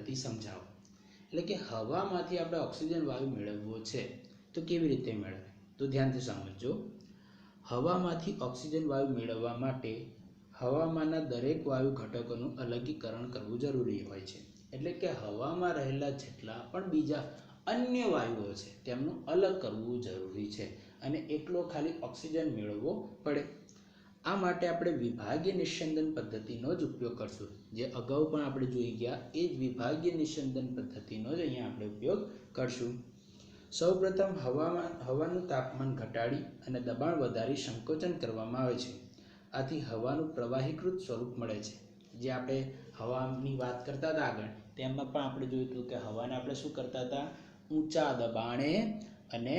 पद्धति समझाओ। એટલે કે હવામાંથી આપણે ઓક્સિજન વાયુ મેળવવો છે તો કેવી રીતે મેળવે, તો ધ્યાનથી સમજો। હવામાંથી ઓક્સિજન વાયુ મેળવવા માટે હવામાનના દરેક વાયુ ઘટકોનું અલગીકરણ કરવું જરૂરી હોય છે। એટલે કે હવામાં રહેલા જેટલા પણ બીજા અન્ય વાયુઓ છે તેમનું અલગ કરવું જરૂરી છે અને એકલો ખાલી ઓક્સિજન મેળવવો પડે। આ માટે આપણે વિભાગીય નિસ્યંદન પદ્ધતિનો જ ઉપયોગ કરશું। જે અગાઉ પણ આપણે જોઈ ગયા એ જ વિભાગીય નિસ્યંદન પદ્ધતિનો જ અહીંયા આપણે ઉપયોગ કરશું। સૌપ્રથમ હવાનું તાપમાન ઘટાડી અને દબાણ વધારી સંકોચન કરવામાં આવે છે। આથી હવાનું પ્રવાહીકૃત સ્વરૂપ મળે છે। જે આપણે હવાની વાત કરતા હતા આગળ તેમાં પણ આપણે જોયું હતું કે હવાને આપણે શું કરતા હતા, ઊંચા દબાણે અને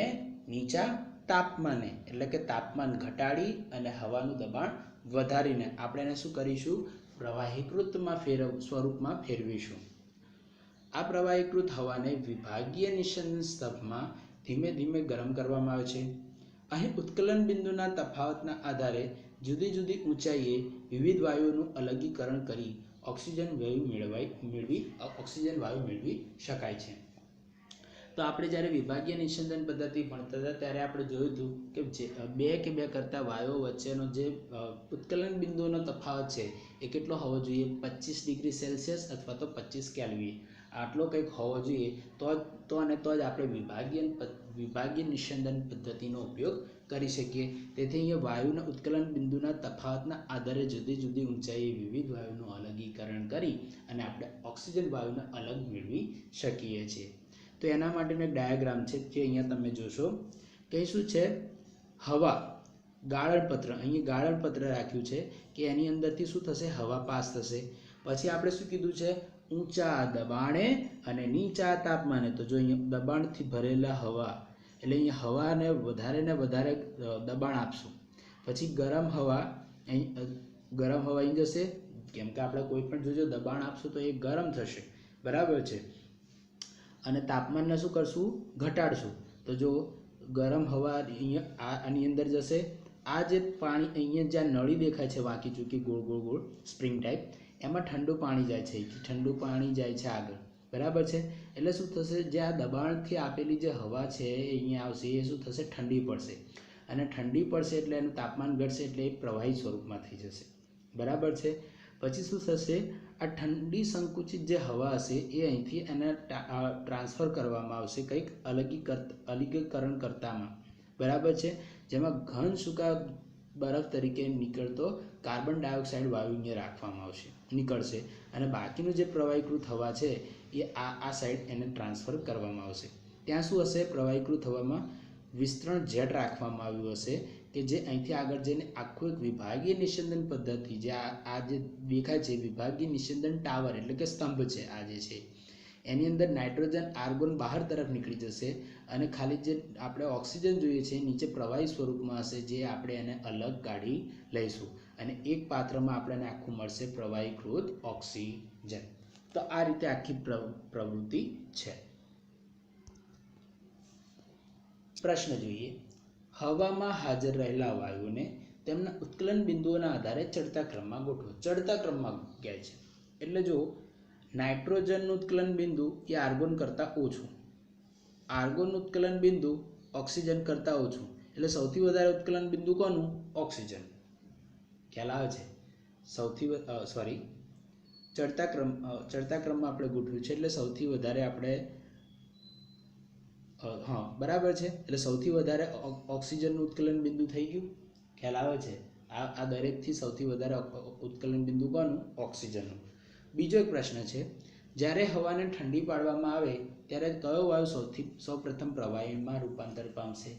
નીચા તાપમાને, એટલે કે તાપમાન ઘટાડી અને હવાનું દબાણ વધારીને આપણે એને શું કરીશું, પ્રવાહીકૃતમાં સ્વરૂપમાં ફેરવીશું। આ પ્રવાહીકૃત હવાને વિભાગીય નિસ્યંદન સ્તંભમાં ધીમે ધીમે ગરમ કરવામાં આવે છે। અહીં ઉત્કલન બિંદુના તફાવતના આધારે જુદી જુદી ઊંચાઈએ વિવિધ વાયુઓનું અલગીકરણ કરી ઓક્સિજન વાયુ મેળવી શકાય છે। તો આપણે જ્યારે વિભાગીય નિસ્યંદન પદ્ધતિ ભણતા હતા ત્યારે આપણે જોયું હતું કે બે કરતાં વાયુઓ વચ્ચેનો જે ઉત્કલન બિંદુનો તફાવત છે એ કેટલો હોવો જોઈએ, 25 ડિગ્રી સેલ્સિયસ અથવા તો 25 કેલ્વિન, આટલો કંઈક હોવો જોઈએ। તો જ આપણે વિભાગીય નિસ્યંદન પદ્ધતિનો ઉપયોગ કરી શકીએ। તેથી અહીંયા વાયુના ઉત્કલન બિંદુના તફાવતના આધારે જુદી જુદી ઊંચાઈએ વિવિધ વાયુનું અલગીકરણ કરી અને આપણે ઓક્સિજન વાયુને અલગ મેળવી શકીએ છીએ। તો એના માટેનો એક ડાયાગ્રામ છે જે અહીંયા તમે જોશો કે શું છે, હવા ગાળણપત્ર, અહીં ગાળણપત્ર રાખ્યું છે કે એની અંદરથી શું થશે, હવા પાસ થશે। પછી આપણે શું કીધું છે, ઊંચા દબાણે અને નીચા તાપમાને। તો જો અહીંયા દબાણથી ભરેલા હવા એટલે અહીંયા હવાને વધારે દબાણ આપશું। પછી ગરમ હવા અહીં જશે, કેમ કે આપણે કોઈ પણ જોજો દબાણ આપશું તો એ ગરમ થશે, બરાબર છે। અને તાપમાનને શું કરશું, ઘટાડશું। તો જો ગરમ હવા અહીંયા આની અંદર જશે, આ જે પાણી અહીંયા જ્યાં નળી દેખાય છે વાંકી ચૂકી ગોળ ગોળ ગોળ સ્પ્રિંગ ટાઈપ, એમાં ઠંડુ પાણી જાય છે, ઠંડુ પાણી જાય છે આગળ, બરાબર છે। એટલે શું થશે, જે આ દબાણથી આપેલી જે હવા છે એ અહીંયા આવશે, એ શું થશે, ઠંડી પડશે અને ઠંડી પડશે એટલે એનું તાપમાન ઘટશે એટલે એ પ્રવાહી સ્વરૂપમાં થઈ જશે, બરાબર છે। પછી શું થશે, આ ઠંડી સંકુચિત જે હવા હશે એ અહીંથી એને ટ્રાન્સફર કરવામાં આવશે કંઈક અલગીકરણ કરતામાં, બરાબર છે। જેમાં ઘન સૂકા બરફ તરીકે નીકળતો કાર્બન ડાયોક્સાઇડ વાયુ અહીંયા રાખવામાં આવશે, નીકળશે અને બાકીનું જે પ્રવાહીકૃત હવા છે એ આ સાઈડ એને ટ્રાન્સફર કરવામાં આવશે। ત્યાં શું હશે, પ્રવાહીકૃત હવામાં વિસ્તરણ જેટ રાખવામાં આવ્યું હશે કે જે અહીંથી આગળ જઈને આખું એક વિભાગીય નિસ્યંદન પદ્ધતિ, જે આ જે દેખાય છે વિભાગીય નિસ્યંદન ટાવર એટલે કે સ્તંભ છે આ જે છે, એની અંદર નાઇટ્રોજન આર્ગોન બહાર તરફ નીકળી જશે અને ખાલી જે આપણે ઓક્સિજન જોઈએ છે નીચે પ્રવાહી સ્વરૂપમાં હશે, જે આપણે એને અલગ કાઢી લઈશું અને એક પાત્રમાં આપણને આખું મળશે પ્રવાહીકૃત ઓક્સિજન। તો આ રીતે આખી પ્રવૃત્તિ છે। પ્રશ્ન જોઈએ, હવામાં હાજર રહેલા વાયુઓને તેમના ઉત્કલન બિંદુઓના આધારે ચડતા ક્રમમાં ગોઠવો। ચડતા ક્રમમાં કહે છે એટલે જો નાઇટ્રોજનનું ઉત્કલન બિંદુ એ આર્ગોન કરતાં ઓછું, આર્ગોનનું ઉત્કલન બિંદુ ઓક્સિજન કરતાં ઓછું, એટલે સૌથી વધારે ઉત્કલન બિંદુ કોનું, ઓક્સિજન, ખ્યાલ આવે છે। ચડતા ક્રમમાં આપણે ગોઠવ્યું છે એટલે સૌથી વધારે આપણે બરાબર છે, એટલે સૌથી વધારે ઓક્સિજનનું ઉત્કલન બિંદુ થઈ ગયું, ખ્યાલ આવે છે। આ દરેકથી સૌથી વધારે ઉત્કલન બિંદુ કોનું, ઓક્સિજનનું। બીજો એક પ્રશ્ન છે, જ્યારે હવાને ઠંડી પાડવામાં આવે ત્યારે કયો વાયુ સૌપ્રથમ પ્રવાહીમાં રૂપાંતર પામશે,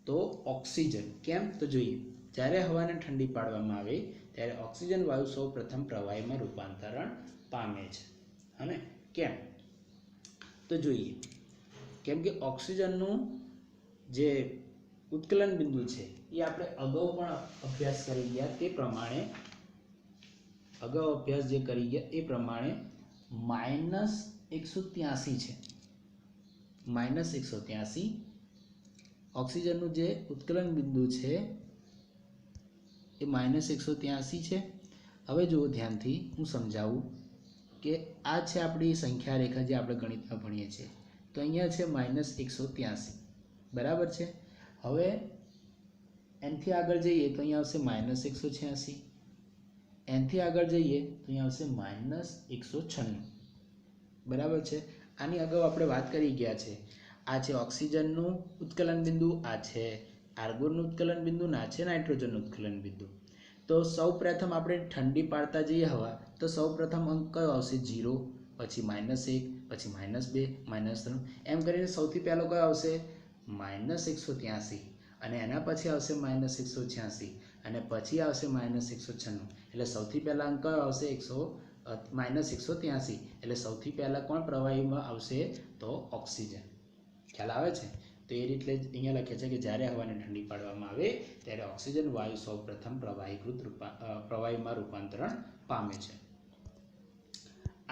તો ઓક્સિજન। કેમ, તો જોઈએ, જ્યારે હવાને ઠંડી પાડવામાં આવે ત્યારે ઓક્સિજન વાયુ સૌપ્રથમ પ્રવાહીમાં રૂપાંતરણ પામે છે, અને કેમ, તો જોઈએ, કેમ કે ઓક્સિજનનું જે ઉત્કલન બિંદુ છે એ આપણે અગાઉ પણ અભ્યાસ કરી ગયા તે પ્રમાણે -183 છે, -183 ઓક્સિજનનું જે ઉત્કલન બિંદુ છે એ -183 છે। હવે જુઓ ધ્યાનથી, હું સમજાવું, કે આ છે આપણી સંખ્યા રેખા જે આપણે ગણિતમાં ભણીએ છીએ. તો અહીંયા છે -183, બરાબર છે. હવે એનથી આગળ જઈએ તો અહીંયા આવશે -186, એનથી આગળ જઈએ તો અહીંયા આવશે -196, બરાબર છે. આની અગાઉ આપણે વાત કરી ગયા છે. આ છે ઓક્સિજનનું ઉત્કલન બિંદુ, આ છે આર્ગોનનું ઉત્કલન બિંદુ, આ છે નાઇટ્રોજનનું ઉત્કલન બિંદુ. તો સૌ પ્રથમ આપણે ઠંડી પાડતા જઈએ હવા, તો સૌ પ્રથમ અંક કયો આવશે? 0, પછી -1, પછી -2, -3, એમ કરીને સૌથી પહેલો કયો આવશે? -183, અને એના પછી આવશે -186, અને પછી આવશે -196. એટલે સૌથી પહેલા અંક કયો આવશે? -183. એટલે સૌથી પહેલા કોણ પ્રવાહીમાં આવશે? તો ઓક્સિજન. ખ્યાલ આવે છે? તો એ રીતે જ અહીંયા લખે છે કે જ્યારે હવાને ઠંડી પાડવામાં આવે ત્યારે ઓક્સિજન વાયુ સૌપ્રથમ પ્રવાહીમાં રૂપાંતરણ પામે છે.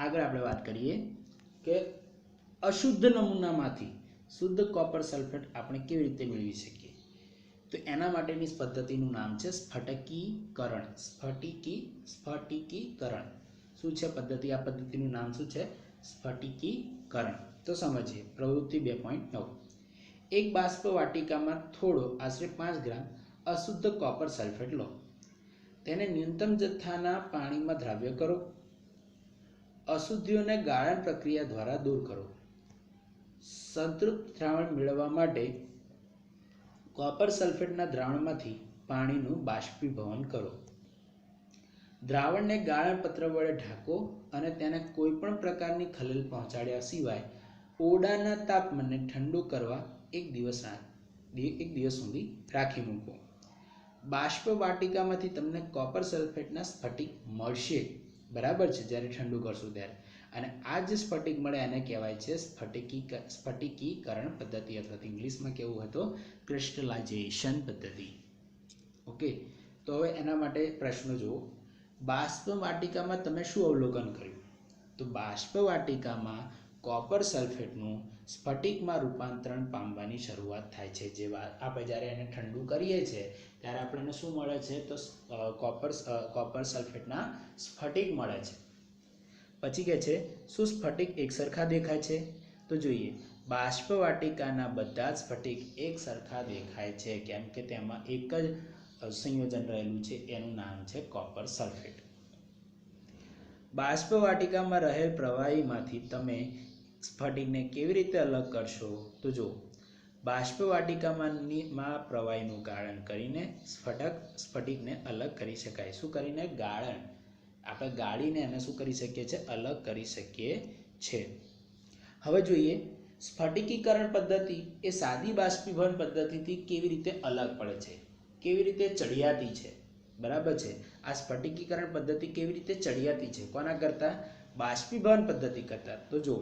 આગળ આપણે વાત કરીએ કે અશુદ્ધ નમૂનામાંથી શુદ્ધ કોપર સલ્ફેટ આપણે કેવી રીતે મેળવી શકીએ. તો એના માટેની પદ્ધતિનું નામ છે સ્ફટિકીકરણ. સ્ફટિકીકરણ શું છે પદ્ધતિ? આ પદ્ધતિનું નામ શું છે? સ્ફટિકીકરણ. તો સમજીએ. પ્રવૃત્તિ 2.9. એક બાષ્પ વાટિકામાં થોડો આશરે 5 ગ્રામ અશુદ્ધ કોપર સલ્ફેટ લો. તેને ન્યૂનતમ જથ્થાના પાણીમાં દ્રાવ્ય કરો. અશુદ્ધિઓને ગાળણ પ્રક્રિયા દ્વારા દૂર કરો. સંતૃપ્ત દ્રાવણ મેળવવા માટે કોપર સલ્ફેટના દ્રાવણમાંથી પાણીનું બાષ્પીભવન કરો. દ્રાવણને ગાળણ પત્ર વડે ઢાંકો અને તેને કોઈપણ પ્રકારની ખલેલ પહોંચાડ્યા સિવાય ઓરડાના તાપમાને ઠંડુ કરવા એક દિવસ સુધી રાખી મૂકો. બાષ્પ વાટિકામાંથી તમને કોપર સલ્ફેટના સ્ફટિક મળશે, બરાબર છે, જ્યારે ઠંડુ કરશું ત્યારે. અને આ જે સ્ફટિક મળે એને કહેવાય છે સ્ફટિકીકરણ પદ્ધતિ, અથવા ઇંગ્લિશમાં કેવું હતું? ક્રિસ્ટલાઇઝેશન પદ્ધતિ. ઓકે. તો હવે એના માટે પ્રશ્નો જુઓ. બાષ્પ વાટિકામાં તમે શું અવલોકન કર્યું? તો બાષ્પ વાટિકામાં કોપર સલ્ફેટનું સ્ફટિકમાં રૂપાંતરણ પામવાની શરૂઆત થાય છે. જે આપણે જ્યારે એને ઠંડુ કરીએ છીએ ત્યારે આપણને શું મળે છે? તો કોપર સલ્ફેટના સ્ફટિક મળે છે. પછી કહે છે શું સ્ફટિક એકસરખા દેખાય છે? તો જોઈએ. બાષ્પ વાટિકાના બધા જ સ્ફટિક એક સરખા દેખાય છે, કેમ કે તેમાં એક જ સંયોજન રહેલું છે, એનું નામ છે કોપર સલ્ફેટ. બાષ્પ વાટિકામાં રહેલ પ્રવાહીમાંથી તમે સ્ફટિકને કેવી રીતે અલગ કરશો? તો જો, બાષ્પ વાટિકામાં પ્રવાહીનું ગાળણ કરીને સ્ફટિકને અલગ કરી શકાય. શું કરીને? ગાળણ. આપણે ગાળીને એને શું કરી શકીએ છીએ? અલગ કરી શકીએ છીએ. હવે જોઈએ સ્ફટિકીકરણ પદ્ધતિ એ સાદી બાષ્પીભવન પદ્ધતિથી કેવી રીતે અલગ પડે છે, કેવી રીતે ચડિયાતી છે, બરાબર છે. આ સ્ફટિકીકરણ પદ્ધતિ કેવી રીતે ચડિયાતી છે? કોના કરતા? બાષ્પીભવન પદ્ધતિ કરતા. તો જો,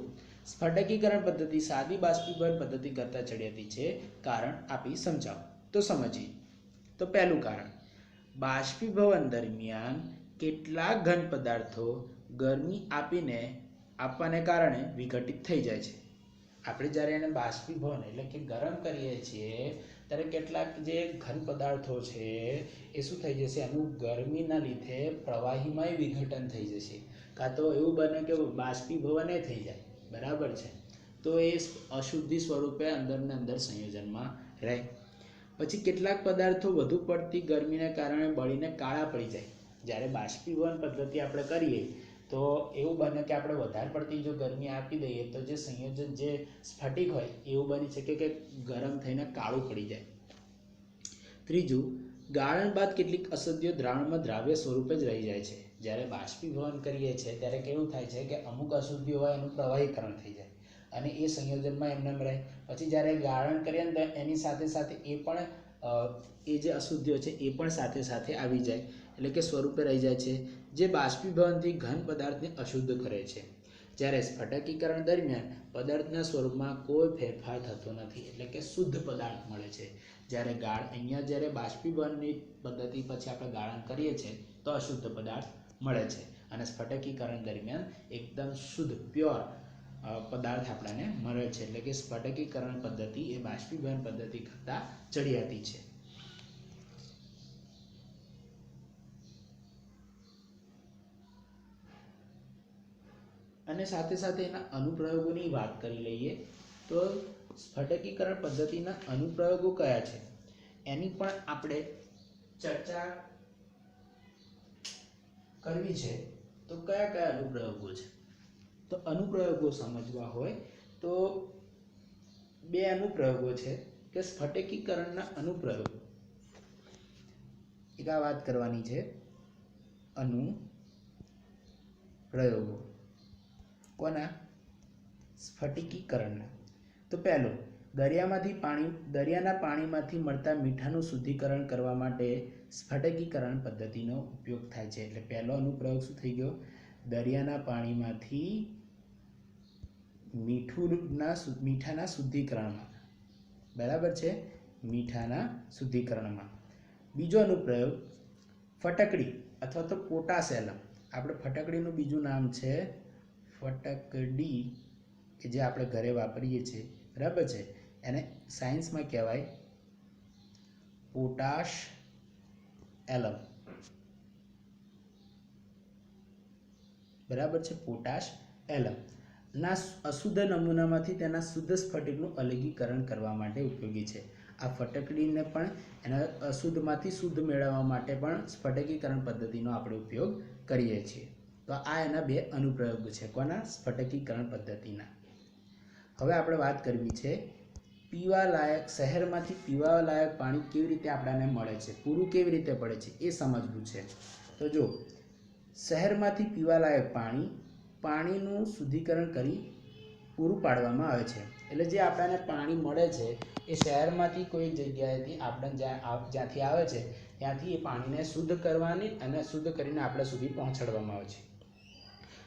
સ્ફટિકીકરણ પદ્ધતિ સાદી બાષ્પીભવન પદ્ધતિ કરતા ચડિયાતી છે. કારણ આપી સમજાવો. તો સમજીએ. તો પહેલું કારણ, બાષ્પીભવન દરમિયાન કેટલાક ઘન પદાર્થો ગરમી આપવાને કારણે વિઘટિત થઈ જાય છે. આપણે જ્યારે એને બાષ્પીભવન એટલે કે ગરમ કરીએ છીએ ત્યારે કેટલાક જે ઘન પદાર્થો છે એ શું થઈ જશે? એનું ગરમીના લીધે પ્રવાહીમાં વિઘટન થઈ જશે, કાં તો એવું બને કે બાષ્પીભવન થઈ જાય, બરાબર છે. તો એ અશુદ્ધિ સ્વરૂપે અંદરને અંદર સંયોજનમાં રહે. પછી કેટલાક પદાર્થો વધુ પડતી ગરમીને કારણે બળીને કાળા પડી જાય. જ્યારે બાષ્પીભવન પદ્ધતિ આપણે કરીએ તો એવું બને કે આપણે વધારે પડતી જો ગરમી આપી દઈએ તો જે સંયોજન જે સ્ફટિક હોય એવું બની શકે કે ગરમ થઈને કાળું પડી જાય. ત્રીજું, ગાળણ બાદ કેટલીક અશુદ્ધિઓ દ્રાવણમાં દ્રાવ્ય સ્વરૂપે જ રહી જાય છે. જ્યારે બાષ્પીભવન કરીએ છીએ ત્યારે કેવું થાય છે કે અમુક અશુદ્ધિઓ હોય એનું પ્રવાહીકરણ થઈ જાય અને એ સંયોજનમાં એમને રહે. પછી જ્યારે ગાળણ કરીએ ને તો એની સાથે સાથે એ પણ એ જે અશુદ્ધિઓ છે એ પણ સાથે સાથે આવી જાય, એટલે કે સ્વરૂપે રહી જાય છે, જે બાષ્પીભવનથી ઘન પદાર્થને અશુદ્ધ કરે છે. જ્યારે સ્ફટિકીકરણ દરમિયાન પદાર્થના સ્વરૂપમાં કોઈ ફેરફાર થતો નથી, એટલે કે શુદ્ધ પદાર્થ મળે છે. જ્યારે અહીંયા જ્યારે બાષ્પીભવનની પદ્ધતિ પછી આપણે ગાળણ કરીએ છીએ તો અશુદ્ધ પદાર્થ મળે છે અને સ્ફટિકીકરણ દરમિયાન એકદમ શુદ્ધ પ્યોર પદાર્થ આપણને મળે છે. એટલે કે સ્ફટિકીકરણ પદ્ધતિ એ બાષ્પીભવન પદ્ધતિ કરતાં ચડિયાતી છે. અને સાથે સાથે એના અનુપ્રયોગોની વાત કરી લઈએ તો સ્ફટિકીકરણ પદ્ધતિના અનુપ્રયોગો કયા છે એની પણ આપણે ચર્ચા કરવી છે. તો કયા કયા અનુપ્રયોગો છે? તો અનુપ્રયોગો સમજવા હોય તો બે અનુપ્રયોગો છે કે સ્ફટિકીકરણના અનુપ્રયોગો. એક આ વાત કરવાની છે અનુપ્રયોગો કોના? સ્ફટિકીકરણના. તો પહેલો, દરિયાના પાણીમાંથી મળતા મીઠાનું શુદ્ધિકરણ કરવા માટે સ્ફટિકીકરણ પદ્ધતિનો ઉપયોગ થાય છે. એટલે પહેલો અનુપ્રયોગ શું થઈ ગયો? દરિયાના પાણીમાંથી મીઠાના શુદ્ધિકરણમાં. બરાબર છે, મીઠાના શુદ્ધિકરણમાં. બીજો અનુપ્રયોગ ફટકડી અથવા તો પોટાશેલમ. આપણે ફટકડીનું બીજું નામ છે ફટકડી, કે જે આપણે ઘરે વાપરીએ છીએ. બરાબર છે, એને સાયન્સમાં કહેવાય પોટાશ એલમ. બરાબર છે, પોટાશ એલમ ના અશુદ્ધ નમૂનામાંથી તેના શુદ્ધ સ્ફટિકનું અલગીકરણ કરવા માટે ઉપયોગી છે. આ ફટકડીને પણ એના અશુદ્ધમાંથી શુદ્ધ મેળવવા માટે પણ સ્ફટિકીકરણ પદ્ધતિનો આપણે ઉપયોગ કરીએ છીએ. તો આ એના બે અનુપ્રયોગો છે કોના? સ્ફટિકીકરણ પદ્ધતિના. હવે આપણે વાત કરવી છે પીવાલાયક, શહેરમાંથી પીવાલાયક પાણી કેવી રીતે આપણને મળે છે, પૂરું કેવી રીતે પડે છે એ સમજવું છે. તો જો શહેરમાંથી પીવાલાયક પાણીનું શુદ્ધિકરણ કરી પૂરું પાડવામાં આવે છે. એટલે જે આપણને પાણી મળે છે એ શહેરમાંથી કોઈ જગ્યાએથી આપણે જ્યાંથી આવે છે ત્યાંથી એ પાણીને શુદ્ધ કરવાની અને શુદ્ધ કરીને આપણે સુધી પહોંચાડવામાં આવે છે.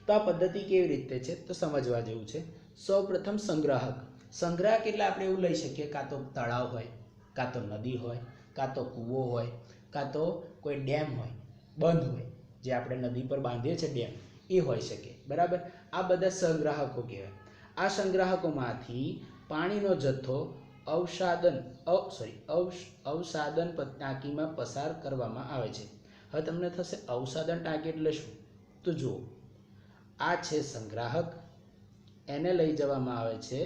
તો આ પદ્ધતિ કેવી રીતે છે તો સમજવા જેવું છે. સૌપ્રથમ સંગ્રાહક એટલે આપણે એવું લઈ શકીએ કાં તો તળાવ હોય, કાં તો નદી હોય, કાં તો કૂવો હોય, કાં તો કોઈ ડેમ હોય, બંધ હોય, જે આપણે નદી પર બાંધીએ છીએ ડેમ, એ હોઈ શકે. બરાબર, આ બધા સંગ્રાહકો કહેવાય. આ સંગ્રાહકોમાંથી પાણીનો જથ્થો અવસાદન ટાંકીમાં પસાર કરવામાં આવે છે. હવે તમને થશે અવસાદન ટાંકી એટલે શું? તો જુઓ, આ છે સંગ્રાહક, એને લઈ જવામાં આવે છે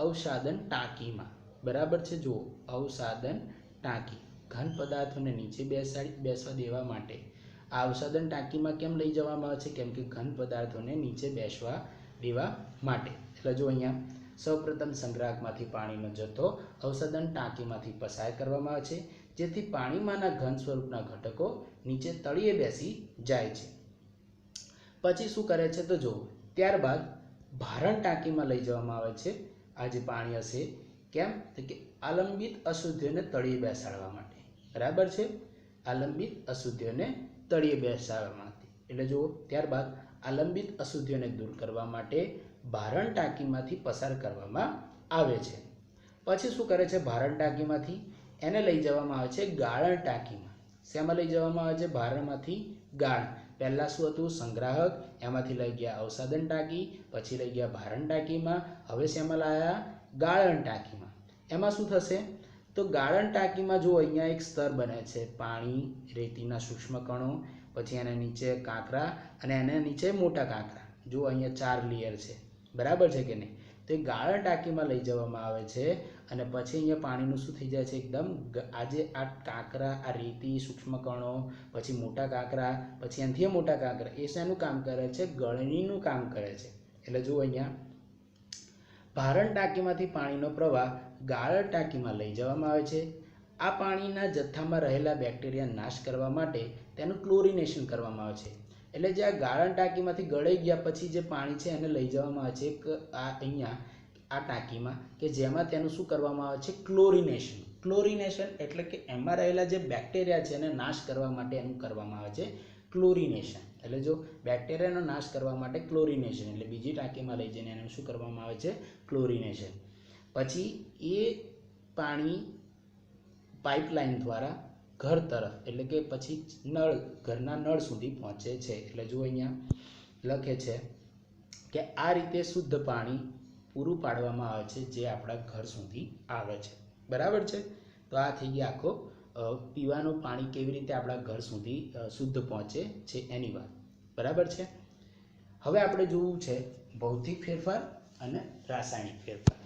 અવસાદન ટાંકીમાં. બરાબર છે, જુઓ અવસાદન ટાંકી ઘન પદાર્થોને નીચે બેસવા દેવા માટે. આ અવસાદન ટાંકીમાં કેમ લઈ જવામાં આવે છે? કેમ કે ઘન પદાર્થોને નીચે બેસવા દેવા માટે. એટલે જો અહીંયા સૌપ્રથમ સંગ્રાહકમાંથી પાણીનો જથ્થો અવસાદન ટાંકીમાંથી પસાર કરવામાં આવે છે, જેથી પાણીમાંના ઘન સ્વરૂપના ઘટકો નીચે તળિયે બેસી જાય છે. પછી શું કરે છે તો જુઓ, ત્યારબાદ ભારણ ટાંકીમાં લઈ જવામાં આવે છે. આ જે પાણી હશે કેમ તો કે આલંબિત અશુદ્ધિઓને તળિયે બેસાડવા માટે. બરાબર છે, આલંબિત અશુદ્ધિઓને તળિયે બેસાડવા માટે. એટલે જુઓ, ત્યારબાદ આલંબિત અશુદ્ધિઓને દૂર કરવા માટે ભારણ ટાંકીમાંથી પસાર કરવામાં આવે છે. પછી શું કરે છે? ભારણ ટાંકીમાંથી એને લઈ જવામાં આવે છે ગાળણ ટાંકીમાં. શેમાં લઈ જવામાં આવે છે? ભારણમાંથી ગાળણ. પહેલાં શું હતું? સંગ્રાહક, એમાંથી લઈ ગયા અવસાદન ટાંકી, પછી લઈ ગયા ભારણ ટાંકીમાં, હવે શેમાં લાયા? ગાળણ ટાંકીમાં. એમાં શું થશે તો ગાળણ ટાંકીમાં જો અહીંયા એક સ્તર બને છે, પાણી, રેતીના સૂક્ષ્મ કણો, પછી એના નીચે કાંકરા અને એના નીચે મોટા કાંકરા. જો અહીંયા 4 લેયર છે. બરાબર છે કે નહીં? તો એ ગાળણ ટાંકીમાં લઈ જવામાં આવે છે અને પછી અહીંયા પાણીનું શું થઈ જાય છે? એકદમ આજે આ કાંકરા, આ રેતી, સૂક્ષ્મ કણો, પછી મોટા કાંકરા, પછી એનાથી મોટા કાંકરા, એ શેનું કામ કરે છે? ગળણીનું કામ કરે છે. એટલે જો અહીંયા ભારણ ટાંકીમાંથી પાણીનો પ્રવાહ ગાળણ ટાંકીમાં લઈ જવામાં આવે છે. આ પાણીના જથ્થામાં રહેલા બેક્ટેરિયા નાશ કરવા માટે તેનું ક્લોરિનેશન કરવામાં આવે છે. એટલે જે આ ગાળણ ટાંકીમાંથી ગળાઈ ગયા પછી જે પાણી છે એને લઈ જવામાં આવે છે અહીંયા આ ટાંકીમાં, કે જેમાં તેનું શું કરવામાં આવે છે? ક્લોરિનેશન. ક્લોરિનેશન એટલે કે એમાં રહેલા જે બેક્ટેરિયા છે એને નાશ કરવા માટે એનું કરવામાં આવે છે ક્લોરિનેશન. એટલે જો બેક્ટેરિયાનો નાશ કરવા માટે ક્લોરિનેશન, એટલે બીજી ટાંકીમાં લઈ જઈને એને શું કરવામાં આવે છે? ક્લોરિનેશન. પછી એ પાણી પાઇપલાઇન દ્વારા ઘર તરફ, એટલે કે પછી ઘરના નળ સુધી પહોંચે છે. એટલે જો અહીંયા લખે છે કે આ રીતે શુદ્ધ પાણી પૂરું પાડવામાં આવે છે જે આપણા ઘર સુધી આવે છે. બરાબર છે, તો આ થઈ ગયા આખો પીવાનું પાણી કેવી રીતે આપણા ઘર સુધી શુદ્ધ પહોંચે છે એની વાત. બરાબર છે. હવે આપણે જોવું છે ભૌતિક ફેરફાર અને રાસાયણિક ફેરફાર.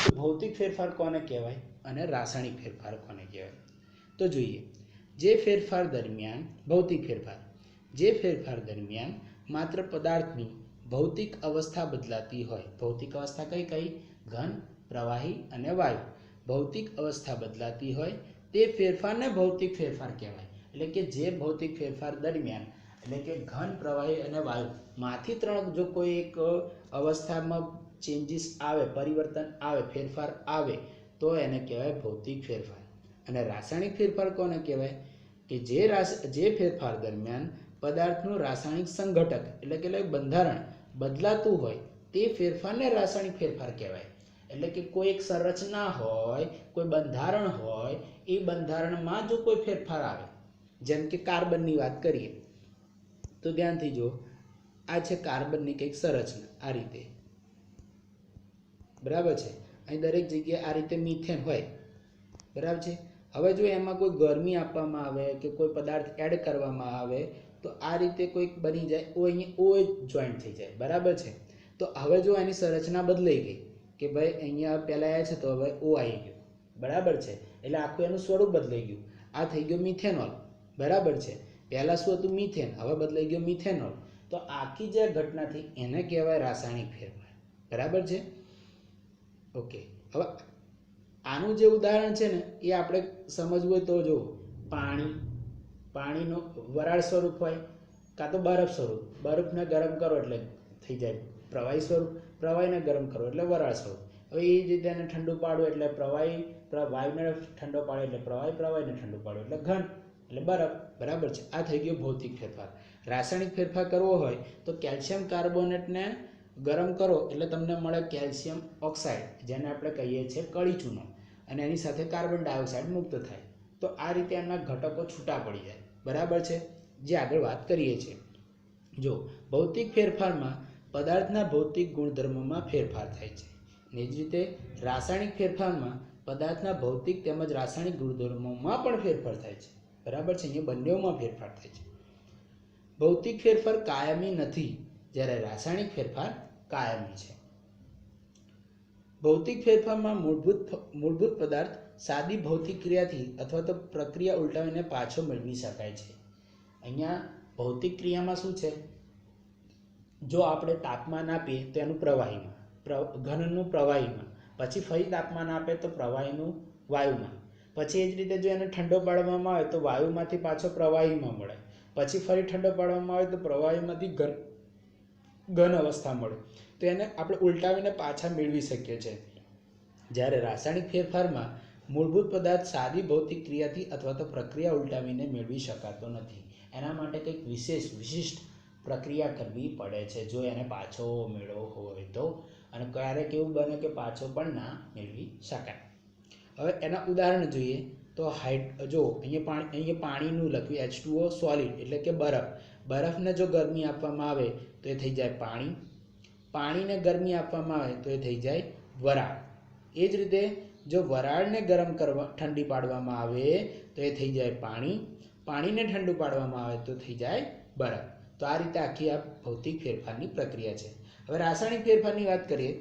તો ભૌતિક ફેરફાર કોને કહેવાય અને રાસાયણિક ફેરફાર કોને કહેવાય? તો જોઈએ, જે ફેરફાર દરમિયાન ભૌતિક ફેરફાર, જે ફેરફાર દરમિયાન માત્ર પદાર્થની ભૌતિક અવસ્થા બદલાતી હોય. ભૌતિક અવસ્થા કઈ કઈ? ઘન, પ્રવાહી અને વાયુ. ભૌતિક અવસ્થા બદલાતી હોય તે ફેરફારને ભૌતિક ફેરફાર કહેવાય. એટલે કે જે ભૌતિક ફેરફાર દરમિયાન, એટલે કે ઘન, પ્રવાહી અને વાયુ માંથી ત્રણ જો કોઈ એક અવસ્થામાં ચેન્જીસ આવે, પરિવર્તન આવે, ફેરફાર આવે તો એને કહેવાય ભૌતિક ફેરફાર. અને રાસાયણિક ફેરફાર કોને કહેવાય? કે જે ફેરફાર દરમિયાન પદાર્થનું રાસાયણિક સંઘટક એટલે કે બંધારણ બદલાતું હોય તે ફેરફારને રાસાયણિક ફેરફાર કહેવાય. એટલે કે કોઈ એક સંરચના હોય, કોઈ બંધારણ હોય, એ બંધારણમાં જો કોઈ ફેરફાર આવે, જેમ કે કાર્બનની વાત કરીએ તો ધ્યાનથી જો, આ છે કાર્બનની કંઈક સંરચના, આ રીતે, બરાબર છે. અહીં દરેક જગ્યાએ આ રીતે મિથેન હોય, બરાબર છે. હવે જો એમાં કોઈ ગરમી આપવામાં આવે કે કોઈ પદાર્થ એડ કરવામાં આવે તો આ રીતે કોઈક બની જાય, ઓ અહીંયા ઓ જોઈન્ટ થઈ જાય, બરાબર છે. તો હવે જો એની સંરચના બદલાઈ ગઈ કે ભાઈ અહીંયા પહેલાં એ છે તો હવે ઓ આવી ગયો, બરાબર છે. એટલે આખું એનું સ્વરૂપ બદલાઈ ગયું. આ થઈ ગયો મિથેનોલ, બરાબર છે. પહેલાં શું હતું? મિથેન, હવે બદલાઈ ગયો મિથેનોલ. તો આખી જે ઘટના થઈ એને કહેવાય રાસાયણિક ફેરફાર, બરાબર છે. ઓકે, હવે આનું જે ઉદાહરણ છે ને એ આપણે સમજવું હોય તો જો, પાણીનો વરાળ સ્વરૂપ હોય કાં તો બરફ સ્વરૂપ. બરફને ગરમ કરો એટલે થઈ જાય પ્રવાહી સ્વરૂપ, પ્રવાહીને ગરમ કરો એટલે વરાળ સ્વરૂપ. હવે એ જ રીતે એને ઠંડુ પાડવું એટલે વાયુને ઠંડો પાડે એટલે પ્રવાહી, પ્રવાહીને ઠંડુ પાડવું એટલે ઘન એટલે બરફ, બરાબર છે. આ થઈ ગયો ભૌતિક ફેરફાર. રાસાયણિક ફેરફાર કરવો હોય તો કેલ્શિયમ કાર્બોનેટને ગરમ કરો એટલે તમને મળે કેલ્શિયમ ઓક્સાઇડ, જેને આપણે કહીએ છીએ કળી ચૂનો, અને એની સાથે કાર્બન ડાયોક્સાઇડ મુક્ત થાય. તો આ રીતે એમના ઘટકો છૂટા પડી જાય, બરાબર છે. જે આગળ વાત કરીએ છીએ, જો ભૌતિક ફેરફારમાં પદાર્થના ભૌતિક ગુણધર્મોમાં ફેરફાર થાય છે, ને જ રીતે રાસાયણિક ફેરફારમાં પદાર્થના ભૌતિક તેમજ રાસાયણિક ગુણધર્મોમાં પણ ફેરફાર થાય છે, બરાબર છે. અહીંયા બંનેઓમાં ફેરફાર થાય છે. ભૌતિક ફેરફાર કાયમી નથી, જ્યારે રાસાયણિક ફેરફાર કાયમી છે. ભૌતિક ફેરફારમાં મૂળભૂત પદાર્થ સાદી ભૌતિક ક્રિયાથી અથવા તો પ્રક્રિયા ઉલટાવીને પાછો મેળવી શકાય છે. અહીંયા ભૌતિક ક્રિયામાં શું છે? જો આપણે તાપમાન આપીએ તો એનું પ્રવાહીમાં, ઘનનું પ્રવાહીમાં, પછી ફરી તાપમાન આપે તો પ્રવાહીનું વાયુમાં, પછી એ જ રીતે જો એને ઠંડો પાડવામાં આવે તો વાયુમાંથી પાછો પ્રવાહીમાં મળે, પછી ફરી ઠંડો પાડવામાં આવે તો પ્રવાહીમાંથી ઘન અવસ્થા મળે. તો એને આપણે ઉલટાવીને પાછા મેળવી શકીએ છીએ. જ્યારે રાસાયણિક ફેરફારમાં મૂળભૂત પદાર્થ સાદી ભૌતિક ક્રિયાથી અથવા તો પ્રક્રિયા ઉલટાવીને મેળવી શકાતો નથી. એના માટે કંઈક વિશિષ્ટ પ્રક્રિયા કરવી પડે છે જો એને પાછો મેળવવો હોય તો. અને ક્યારેક એવું બને કે પાછો પણ ના મેળવી શકાય. હવે એના ઉદાહરણ જોઈએ તો જો અહીંયા પાણીનું લખ્યું H2O સોલિડ એટલે કે બરફ. બરફને જો ગરમી આપવામાં આવે તો એ થઈ જાય પાણી, પાણીને ગરમી આપવામાં આવે તો એ થઈ જાય વરાળ. એ જ રીતે જો વરાળને ઠંડી પાડવામાં આવે તો એ થઈ જાય પાણી, પાણીને ઠંડુ પાડવામાં આવે તો થઈ જાય બરફ. તો આ રીતે આખી આ ભૌતિક ફેરફારની પ્રક્રિયા છે. હવે રાસાયણિક ફેરફારની વાત કરીએ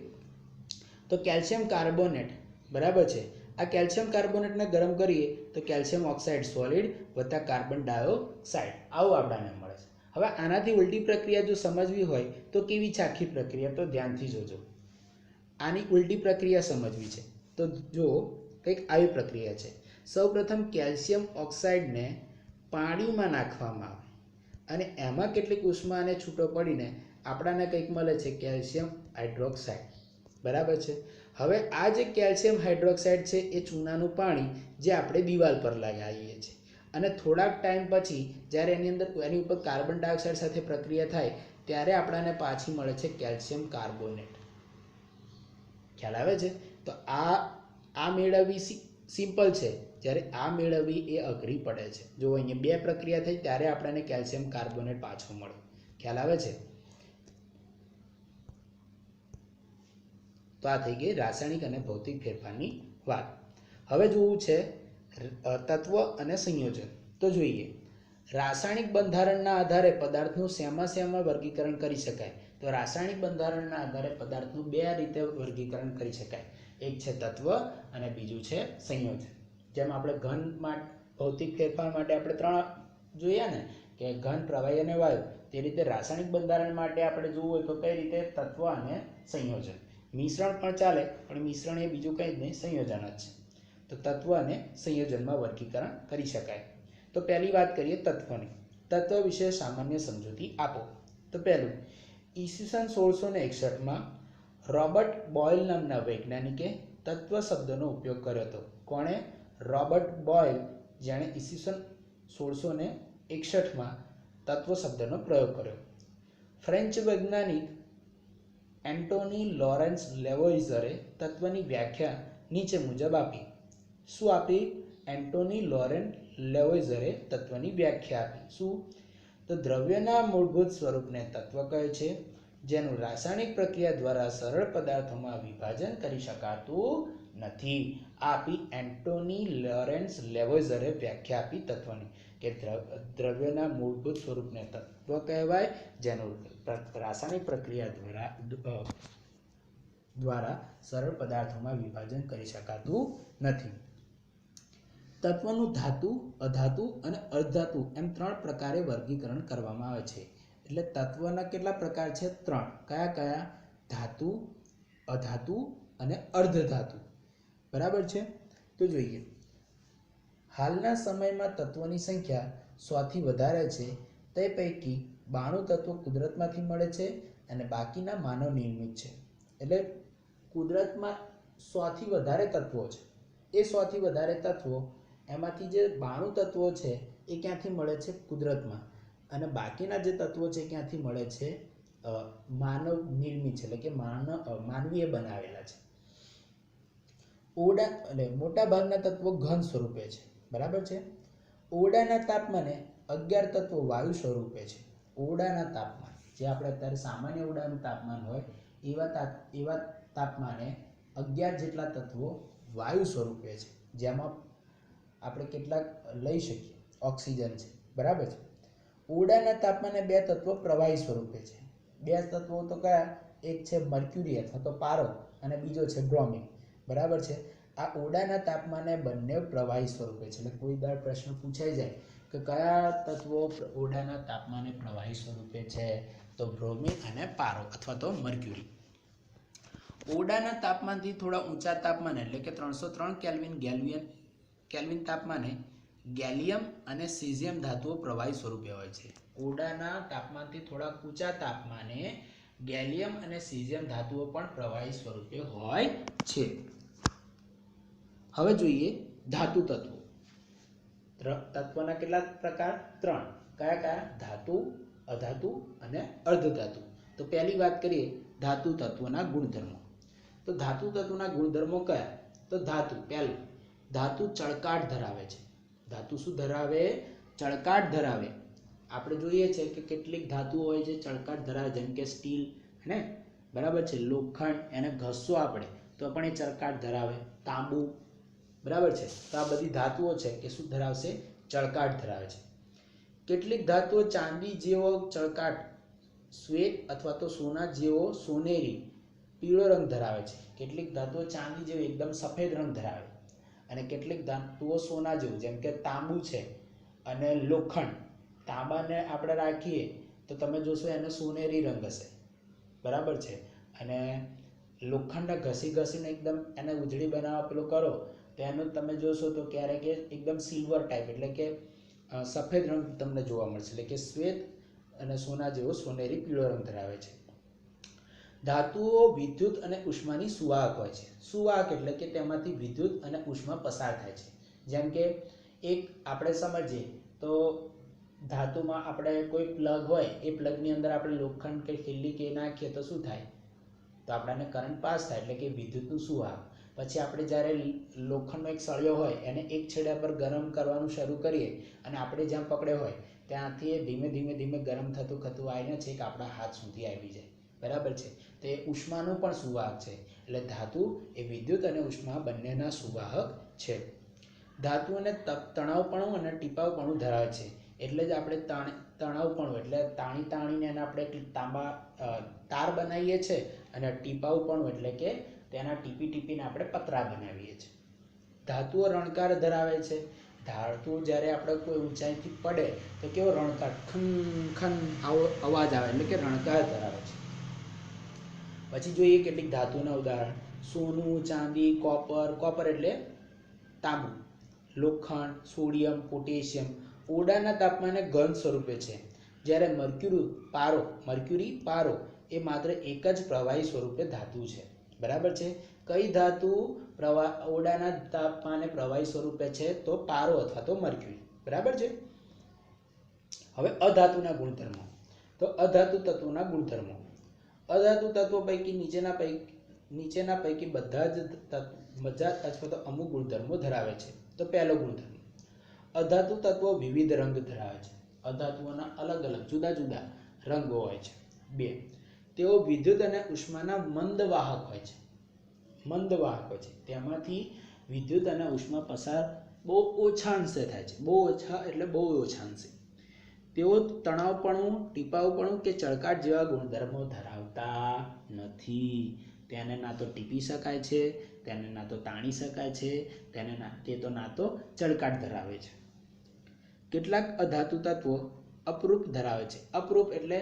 તો કેલ્શિયમ કાર્બોનેટ, બરાબર છે. આ કેલ્શિયમ કાર્બોનેટને ગરમ કરીએ તો કેલ્શિયમ ઓક્સાઇડ સોલિડ વત્તા કાર્બન ડાયોક્સાઇડ આવું આપણને મળે છે. હવે આનાથી ઉલટી પ્રક્રિયા જો સમજવી હોય તો કેવી છે આખી પ્રક્રિયા? તો ધ્યાનથી જોજો. આની ઉલટી પ્રક્રિયા સમજવી છે તો જો કંઈક આવી પ્રક્રિયા છે. સૌપ્રથમ કેલ્શિયમ ઓક્સાઇડને પાણીમાં નાખવામાં આવે અને એમાં કેટલીક ઉષ્મા અને છૂટો પડીને આપણાને કંઈક મળે છે કેલ્શિયમ હાઇડ્રોક્સાઇડ, બરાબર છે. હવે આ જે કેલ્શિયમ હાઇડ્રોક્સાઇડ છે એ ચૂનાનું પાણી જે આપણે દિવાલ પર લગાવીએ છીએ અને થોડાક ટાઈમ પછી જ્યારે એની ઉપર કાર્બન ડાયોક્સાઇડ સાથે પ્રક્રિયા થાય ત્યારે આપણને પાછી મળે છે કેલ્શિયમ કાર્બોનેટ. ખ્યાલ આવે છે? તો આ મેળવવી સિમ્પલ છે, જ્યારે આ મેળવવી એ અઘરી પડે છે. જો અહીંયા બે પ્રક્રિયા થઈ ત્યારે આપણને કેલ્શિયમ કાર્બોનેટ પાછો મળે. ખ્યાલ આવે છે? તો આ થઈ ગઈ રાસાયણિક અને ભૌતિક ફેરફારની વાત. હવે જોવું છે તત્વ અને સંયોજન. તો જોઈએ, રાસાયણિક બંધારણના આધારે પદાર્થનું શેમાં વર્ગીકરણ કરી શકાય? તો રાસાયણિક બંધારણના આધારે પદાર્થનું બે રીતે વર્ગીકરણ કરી શકાય. એક છે તત્વ અને બીજું છે સંયોજન. જેમ આપણે ઘનમાં ભૌતિક ફેરફાર માટે આપણે 3 જોયા ને કે ઘન, પ્રવાહી અને વાયુ, તે રીતે રાસાયણિક બંધારણ માટે આપણે જોવું હોય તો કઈ રીતે તત્વ અને સંયોજન. મિશ્રણ પણ ચાલે, પણ મિશ્રણ એ બીજું કંઈ જ નહીં, સંયોજન જ છે. તો તત્વ અને સંયોજનમાં વર્ગીકરણ કરી શકાય. તો પહેલી વાત કરીએ તત્વની. તત્વ વિશે સામાન્ય સમજૂતી આપો. તો પહેલું, ઈસવીસન 1661માં રોબર્ટ બોયલ નામના વૈજ્ઞાનિકે તત્વ શબ્દનો ઉપયોગ કર્યો હતો. કોણે? રોબર્ટ બોયલ, જેણે ઈસવીસન 1661માં તત્વ શબ્દનો પ્રયોગ કર્યો. ફ્રેન્ચ વૈજ્ઞાનિક એન્ટોની લોરેન્સ લેવોઇઝરે તત્વની વ્યાખ્યા નીચે મુજબ આપી. શું આપી? એન્ટોની લોરેન્સ લેવોઇઝરે તત્વની વ્યાખ્યા આપી. શું? તો દ્રવ્યના મૂળભૂત સ્વરૂપને તત્વ કહે છે, જેનું રાસાયણિક પ્રક્રિયા દ્વારા સરળ પદાર્થોમાં વિભાજન કરી શકાતું નથી. આપી એન્ટોની લોરેન્સ લેવોઇઝરે વ્યાખ્યા આપી તત્વની, કે દ્રવ્યના મૂળભૂત સ્વરૂપને તત્વ કહેવાય, જેનું રાસાયણિક પ્રક્રિયા દ્વારા સરળ પદાર્થોમાં વિભાજન કરી શકાતું નથી. તત્વનું ધાતુ, અધાતુ અને અર્ધધાતુ એમ 3 પ્રકારે વર્ગીકરણ કરવામાં આવે છે. એટલે તત્વના કેટલા પ્રકાર છે? 3. કયા કયા? ધાતુ, અધાતુ અને અર્ધધાતુ. બરાબર છે? તો જોઈએ. હાલના સમયમાં તત્વોની સંખ્યા 100 થી વધારે છે. તે પૈકી 92 તત્વો કુદરતમાંથી મળે છે અને બાકીના માનવ નિર્મિત છે. એટલે કુદરતમાં 100 થી વધારે તત્વો છે. એ 100 થી વધારે તત્વો, એમાંથી જે 92 તત્વો છે એ ક્યાંથી મળે છે? કુદરતમાં. અને બાકીના જે તત્વો છે ક્યાંથી મળે છે? માનવ નિર્મિત છે, એટલે કે માનવીએ બનાવેલા છે. મોટા ભાગના તત્વો ઘન સ્વરૂપે છે. બરાબર છે? ઓરડાના તાપમાને 11 તત્વો વાયુ સ્વરૂપે છે. ઓરડાના તાપમાન, જે આપણે અત્યારે સામાન્ય ઓરડાનું તાપમાન હોય એવા તાપમાને 11 જેટલા તત્વો વાયુ સ્વરૂપે છે, જેમાં આપણે કેટલાક લઈ શકીએ. ઓક્સિજન છે. બરાબર છે? ઓરડાના તાપમાને 2 તત્વો પ્રવાહી સ્વરૂપે છે. 2 તત્વો તો કયા? એક છે મર્ક્યુરી અથવા તો પારો અને બીજો છે બ્રોમિન. બરાબર છે? આ ઓરડાના તાપમાને બંને પ્રવાહી સ્વરૂપે છે. એટલે કોઈ દર પ્રશ્ન પૂછાઈ જાય કે કયા તત્વો ઓરડાના તાપમાને પ્રવાહી સ્વરૂપે છે? તો બ્રોમિન અને પારો અથવા તો મર્ક્યુરી. ઓરડાના તાપમાનથી થોડા ઊંચા તાપમાને, એટલે કે 303 કેલ્વિન તાપમાને ગેલિયમ અને સીઝિયમ ધાતુઓ પ્રવાહી સ્વરૂપે હોય છે. ઓરડાના તાપમાનથી થોડા ઊંચા તાપમાને ગેલિયમ અને સીઝિયમ ધાતુઓ પણ પ્રવાહી સ્વરૂપે હોય છે. હવે જોઈએ ધાતુ તત્વો. તત્વના કેટલા પ્રકાર? 3. કયા કયા? ધાતુ, અધાતુ અને અર્ધધાતુ. તો પહેલી વાત કરીએ ધાતુ તત્વના ગુણધર્મો. તો ધાતુ તત્વના ગુણધર્મો કયા? તો ધાતુ, પહેલું, ધાતુ ચળકાટ ધરાવે છે. ધાતુ શું ધરાવે? ચળકાટ ધરાવે. આપણે જોઈએ છે કે કેટલીક ધાતુઓ હોય છે ચળકાટ ધરાવે, જેમ કે સ્ટીલ, હે, બરાબર છે, લોખંડ, એને ઘસશો આપણે તો પણ એ ચળકાટ ધરાવે. તાંબુ, બરાબર છે. તો આ બધી ધાતુઓ છે કે શું ધરાવશે? ચળકાટ ધરાવે છે. કેટલીક ધાતુઓ ચાંદી જેવો ચળકાટ, શ્વેત અથવા તો સોના જેવો સોનેરી પીળો રંગ ધરાવે છે. કેટલીક ધાતુઓ ચાંદી જેવો એકદમ સફેદ રંગ ધરાવે અને કેટલીક ધાતુઓ સોના જેવું, જેમ કે તાંબુ છે અને લોખંડ. તાંબાને આપણે રાખીએ તો તમે જોશો એને સોનેરી રંગ હશે. બરાબર છે? અને લોખંડને ઘસીને એકદમ એને ઉજળી બનાવવા પેલું કરો તો એનું તમે જોશો તો ક્યારેક એકદમ સિલ્વર ટાઈપ, એટલે કે સફેદ રંગ તમને જોવા મળશે. એટલે કે શ્વેત અને સોના જેવો સોનેરી પીળો રંગ ધરાવે છે. ધાતુઓ વિદ્યુત અને ઉષ્માની સુવાહક હોય છે. સુવાહક એટલે કે તેમાંથી વિદ્યુત અને ઉષ્મા પસાર થાય છે. જેમ કે એક આપણે સમજીએ તો ધાતુમાં આપણે કોઈ પ્લગ હોય, એ પ્લગની અંદર આપણે લોખંડ કે ખીલી કે નાખીએ તો શું થાય? તો આપણને કરંટ પાસ થાય, એટલે કે વિદ્યુતનું સુવાહક. પછી આપણે જ્યારે લોખંડનો એક સળિયો હોય એને એક છેડા પર ગરમ કરવાનું શરૂ કરીએ અને આપણે જ્યાં પકડ્યો હોય ત્યાંથી એ ધીમે ધીમે ગરમ થતું આવીને છેક આપણા હાથ સુધી આવી જાય. બરાબર છે? તો એ ઉષ્માનું પણ સુવાહક છે. એટલે ધાતુ એ વિદ્યુત અને ઉષ્મા બંનેના સુવાહક છે. ધાતુઓને તણાવપણું અને ટીપાવપણું ધરાવે છે. એટલે જ આપણે તણાવપણું એટલે તાણીને એને આપણે તાંબા તાર બનાવીએ છીએ, અને ટીપાવપણું એટલે કે તેના ટીપીને આપણે પતરા બનાવીએ છીએ. ધાતુઓ રણકાર ધરાવે છે. ધાતુ જ્યારે આપણે કોઈ ઊંચાઈથી પડે તો કેવો રણકાર ખન ખન આવો અવાજ આવે એટલે કે રણકાર ધરાવે છે. પછી જોઈએ કેટલીક ધાતુના ઉદાહરણ. સોનું, ચાંદી, કોપર એટલે તાંબુ, લોખંડ, સોડિયમ, પોટેશિયમ ઓરડાના તાપમાને ઘન સ્વરૂપે છે. જ્યારે મર્ક્યુરી પારો એ માત્ર એક જ પ્રવાહી સ્વરૂપે ધાતુ છે. બરાબર છે. કઈ ધાતુ ઓરડાના તાપમાને પ્રવાહી સ્વરૂપે છે? તો પારો અથવા તો મર્ક્યુરી. બરાબર છે. હવે અધાતુના ગુણધર્મો. તો અધાતુ તત્વોના ગુણધર્મો. અધાતુ તત્વો પૈકી નીચેના પૈકી બધા જ અથવા તો અમુક ગુણધર્મો ધરાવે છે. તો પહેલો ગુણધર્મ, અધાતુ તત્વો વિવિધ રંગ ધરાવે છે. અધાતુઓના અલગ અલગ જુદા જુદા રંગો હોય છે. 2, તેઓ વિદ્યુત અને ઉષ્માના મંદવાહક હોય છે. તેમાંથી વિદ્યુત અને ઉષ્મા પસાર બહુ ઓછા અંશે થાય છે. બહુ ઓછા એટલે બહુ ઓછા અંશે. તેઓ તણાવપણું, ટીપાવપણું કે ચળકાટ જેવા ગુણધર્મો ધરાવતા નથી. તેને ના તો ટીપી શકાય છે, તેને ના તો તાણી શકાય છે, તે તો ના તો ચળકાટ ધરાવે છે. કેટલાક અધાતુ તત્વો અપરૂપ ધરાવે છે. અપરૂપ એટલે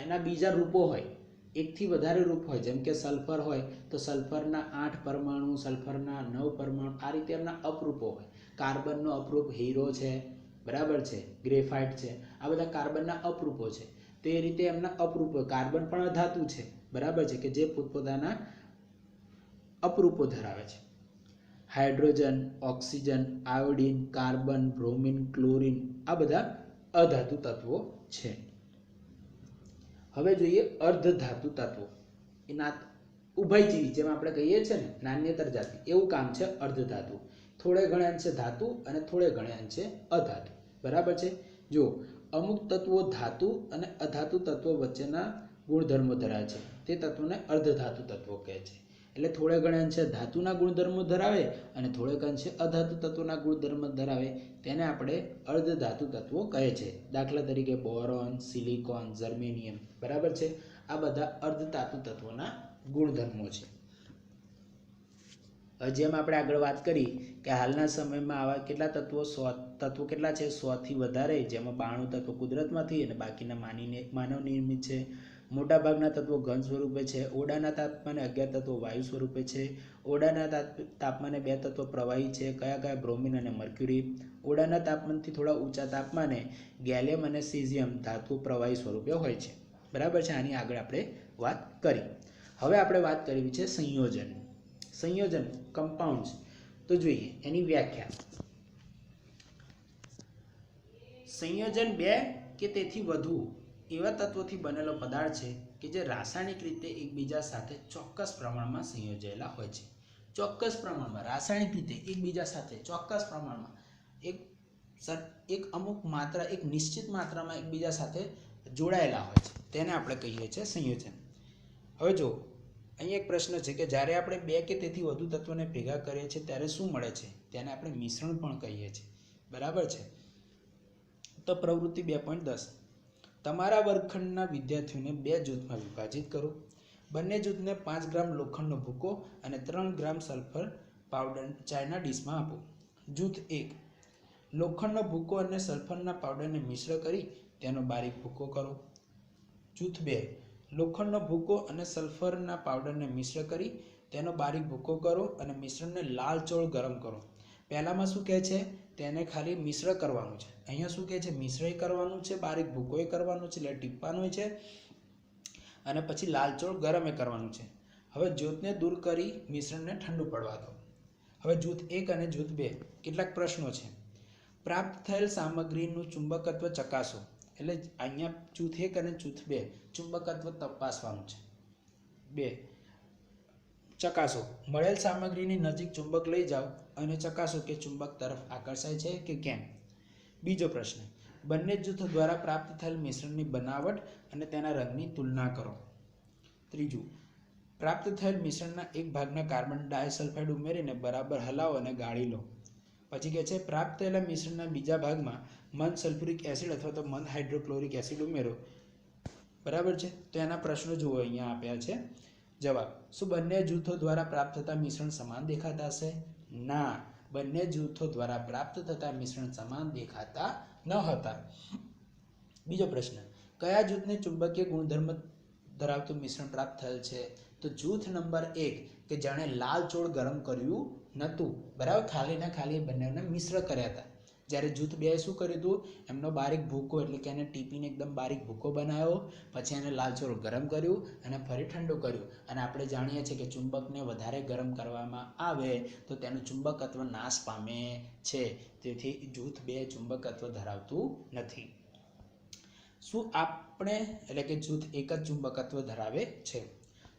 એના બીજા રૂપો હોય, એકથી વધારે રૂપ હોય. જેમ કે સલ્ફર હોય તો સલ્ફરના 8 પરમાણુ, સલ્ફરના 9 પરમાણુ, આ રીતે એમના અપરૂપો હોય. કાર્બનનો અપરૂપ હીરો છે. બરાબર છે. ગ્રેફાઇટ છે. આ બધા કાર્બનના અપરૂપો છે. તે રીતે એમના અપરૂપો. કાર્બન પણ અધાતુ છે. બરાબર છે, કે જે પોતપોતાના અપરૂપો ધરાવે છે. Hydrogen, oxygen, iodine, carbon, bromine, chlorine આ બધા અધાતુ તત્વો છે. હવે જોઈએ અર્ધધાતુ તત્વો. એ ઉભયજીવી, જેમ આપણે કહીએ છીએ ને નાન્યતર જાતિ, એવું કામ છે અર્ધધાતુ. થોડે ઘણે અંશે ધાતુ અને થોડે ઘણે અંશે અધાતુ. બરાબર છે. જો અમુક તત્વો ધાતુ અને અધાતુ તત્વો વચ્ચેના ગુણધર્મો ધરાવે છે, તે તત્વોને અર્ધધાતુ તત્વો કહે છે. એટલે થોડે ઘણે અંશે ધાતુના ગુણધર્મો ધરાવે અને થોડેક અંશે અધાતુ તત્વોના ગુણધર્મો ધરાવે, તેને આપણે અર્ધધાતુ તત્વો કહે છે. દાખલા તરીકે બોરોન, સિલિકોન, જર્મેનિયમ. બરાબર છે. આ બધા અર્ધધાતુ તત્વોના ગુણધર્મો છે. જેમ આપણે આગળ વાત કરી કે હાલના સમયમાં આવા કેટલા તત્વો કેટલા છે? 100 થી વધારે, જેમાં 92 તત્વો કુદરતમાંથી અને બાકીના માનવ નિર્મિત છે. મોટાભાગના તત્વો ઘન સ્વરૂપે છે. ઓરડાના તાપમાને 11 તત્વો વાયુ સ્વરૂપે છે. ઓરડાના તાપમાને 2 તત્વો પ્રવાહી છે. કયા? બ્રોમિન અને મર્ક્યુરી. ઓરડાના તાપમાનથી થોડા ઊંચા તાપમાને ગેલિયમ અને સીઝિયમ ધાતુઓ પ્રવાહી સ્વરૂપે હોય છે. બરાબર છે. આની આગળ આપણે વાત કરી. હવે આપણે વાત કરવી છે સંયોજન કમ્પાઉન્ડ્સ. તો જોઈએ એની વ્યાખ્યા. સંયોજન 2 કે તેથી વધુ એવા તત્વોથી બનેલો પદાર્થ છે કે જે રાસાયણિક રીતે એકબીજા સાથે ચોક્કસ પ્રમાણમાં સંયોજાયેલા હોય છે. ચોક્કસ પ્રમાણમાં રાસાયણિક રીતે એકબીજા સાથે ચોક્કસ પ્રમાણમાં એક અમુક માત્રા, એક નિશ્ચિત માત્રામાં એકબીજા સાથે જોડાયેલા હોય છે. તેને આપણે કહીએ છીએ સંયોજન. હવે જો અહીં એક પ્રશ્ન છે કે જ્યારે આપણે 2 કે તેથી વધુ તત્વોને ભેગા કરીએ છીએ ત્યારે શું મળે છે? તેને આપણે મિશ્રણ પણ કહીએ છીએ. બરાબર છે. તો પ્રવૃત્તિ 2.10, તમારા વર્ગખંડના વિદ્યાર્થીઓને 2 જૂથમાં વિભાજિત કરો. બંને જૂથને 5 ગ્રામ લોખંડનો ભૂકો અને 3 ગ્રામ સલ્ફર પાવડર ચાયના ડીશમાં આપો. જૂથ 1, લોખંડનો ભૂકો અને સલ્ફરના પાવડરને મિશ્ર કરી તેનો બારીક ભૂકો કરો. જૂથ 2, લોખંડનો ભૂકો અને સલ્ફરના પાવડરને મિશ્ર કરી તેનો બારીક ભૂકો કરો અને મિશ્રણને લાલચોળ ગરમ કરો. પહેલામાં શું કહે છે? તેને ખાલી મિશ્ર કરવાનું છે. અહીંયા શું કહે છે? મિશ્રય કરવાનું છે, બારીક ભૂકોય કરવાનું છે, એટલે ટીપવાનું છે, અને પછી લાલચોળ ગરમે કરવાનું છે. હવે જ્યોતને દૂર કરી મિશ્રણને ઠંડુ પડવા દો. હવે જૂથ 1 અને જૂથ 2 કેટલાક પ્રશ્નો છે. પ્રાપ્ત થયેલ સામગ્રીનું ચુંબકત્વ ચકાસો. એટલે અહીંયા જૂથ 1 અને જૂથ 2 ચુંબકત્વ તપાસવાનું છે. 2, ચકાસો. મળેલ સામગ્રીની નજીક ચુંબક લઈ જાઓ અને ચકાસો કે ચુંબક તરફ આકર્ષાય છે કે કેમ. બીજો પ્રશ્ન, બંને જૂથો દ્વારા પ્રાપ્ત થયેલ મિશ્રણની બનાવટ અને તેના રંગની તુલના કરો. ત્રીજું, પ્રાપ્ત થયેલ મિશ્રણના એક ભાગના કાર્બન ડાયસલ્ફાઇડ ઉમેરીને બરાબર હલાવો અને ગાળી લો. પછી કહે છે પ્રાપ્ત થયેલા મિશ્રણના બીજા ભાગમાં મંદ સલ્ફ્યુરિક એસિડ અથવા તો મંદ હાઇડ્રોક્લોરિક એસિડ ઉમેરો, બરાબર છે. તો એના પ્રશ્નો જુઓ અહીંયા આપ્યા છે. જવાબ: શું બંને જૂથો દ્વારા પ્રાપ્ત થતા મિશ્રણ સમાન દેખાતા હશે? ના, બંને જૂથો દ્વારા પ્રાપ્ત થતા મિશ્રણ સમાન દેખાતા ન હતા. બીજો પ્રશ્ન: કયા જૂથને ચુંબકીય ગુણધર્મ ધરાવતું મિશ્રણ પ્રાપ્ત થયેલ છે? તો જૂથ નંબર 1 કે જેણે લાલ ચોળ ગરમ કર્યું નહોતું, બરાબર, ખાલીને ખાલી બંનેને મિશ્ર કર્યા હતા. જ્યારે જૂથ 2 શું કર્યું હતું? એમનો બારીક ભૂકો એટલે કે એને ટીપીને એકદમ બારીક ભૂકો બનાવ્યો, પછી એને લાલ ચોળ ગરમ કર્યું અને ફરી ઠંડુ કર્યું. અને આપણે જાણીએ છીએ કે ચુંબકને વધારે ગરમ કરવામાં આવે તો તેનું ચુંબકત્વ નાશ પામે છે. તેથી જૂથ 2 ચુંબકત્વ ધરાવતું નથી. શું આપણે એટલે કે જૂથ 1 જ ચુંબકત્વ ધરાવે છે?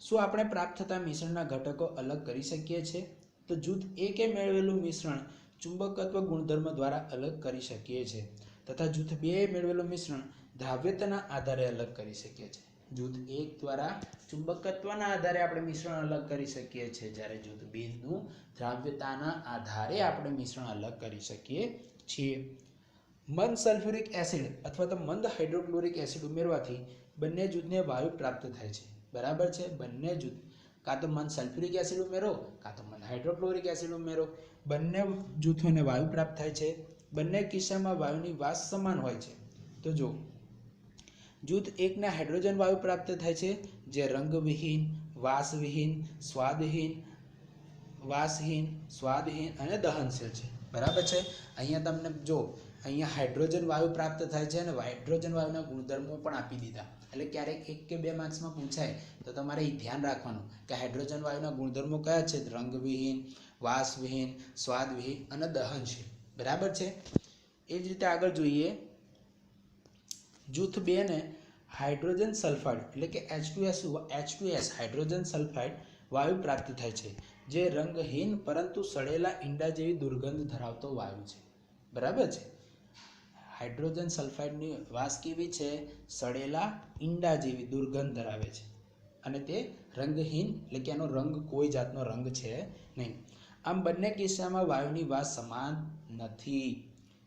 શું આપણે પ્રાપ્ત થતા મિશ્રણના ઘટકો અલગ કરી શકીએ છીએ? તો જૂથ 1 મેળવેલું મિશ્રણ ચુંબકત્વ ગુણધર્મ દ્વારા અલગ કરી શકીએ છીએ, તથા જૂથ 2 મેળવેલું મિશ્રણ દ્રાવ્યતાના આધારે અલગ કરી શકીએ છીએ. જૂથ 1 દ્વારા ચુંબકત્વના આધારે આપણે મિશ્રણ અલગ કરી શકીએ છીએ, જ્યારે જૂથ 2 નું દ્રાવ્યતાના આધારે આપણે મિશ્રણ અલગ કરી શકીએ છીએ. મંદ સલ્ફ્યુરિક એસિડ અથવા તો મંદ હાઇડ્રોક્લોરિક એસિડ ઉમેરવાથી બંને જૂથને વાયુ પ્રાપ્ત થાય છે, બરાબર છે. બંને જૂથ કાં તો મંદ સલ્ફ્યુરિક એસિડ ઉમેરો કાં તો મંદ હાઇડ્રોક્લોરિક એસિડ ઉમેરો, બંને જૂથોને વાયુ પ્રાપ્ત થાય છે. બંને કિસ્સામાં વાયુની વાસ સમાન હોય છે. તો જો જૂથ 1 ને હાઇડ્રોજન વાયુ પ્રાપ્ત થાય છે, જે રંગવિહીન, વાસવિહીન, સ્વાદહીન અને દહનશીલ છે, બરાબર છે. અહીંયા તમને જો અહીંયા હાઇડ્રોજન વાયુ પ્રાપ્ત થાય છે અને હાઇડ્રોજન વાયુના ગુણધર્મો પણ આપી દીધા. એટલે ક્યારેક 1 કે 2 માર્ક્સમાં પૂછાય તો તમારે એ ધ્યાન રાખવાનું કે હાઇડ્રોજન વાયુના ગુણધર્મો કયા છે? રંગવિહીન, વાસવિહીન, સ્વાદવિહીન અને દહનશીલ, બરાબર છે. એ જ રીતે આગળ જોઈએ, જૂથ 2 ને હાઇડ્રોજન સલ્ફાઇડ એટલે કે H2S હાઇડ્રોજન સલ્ફાઇડ વાયુ પ્રાપ્ત થાય છે, જે રંગહીન પરંતુ સડેલા ઈંડા જેવી દુર્ગંધ ધરાવતો વાયુ છે, બરાબર છે. હાઇડ્રોજન સલ્ફાઇડની વાસ કેવી છે? સડેલા ઈંડા જેવી દુર્ગંધ ધરાવે છે અને તે રંગહીન એટલે કે એનો રંગ કોઈ જાતનો રંગ છે નહીં. આમ બંને કિસ્સામાં વાયુની વાસ સમાન નથી,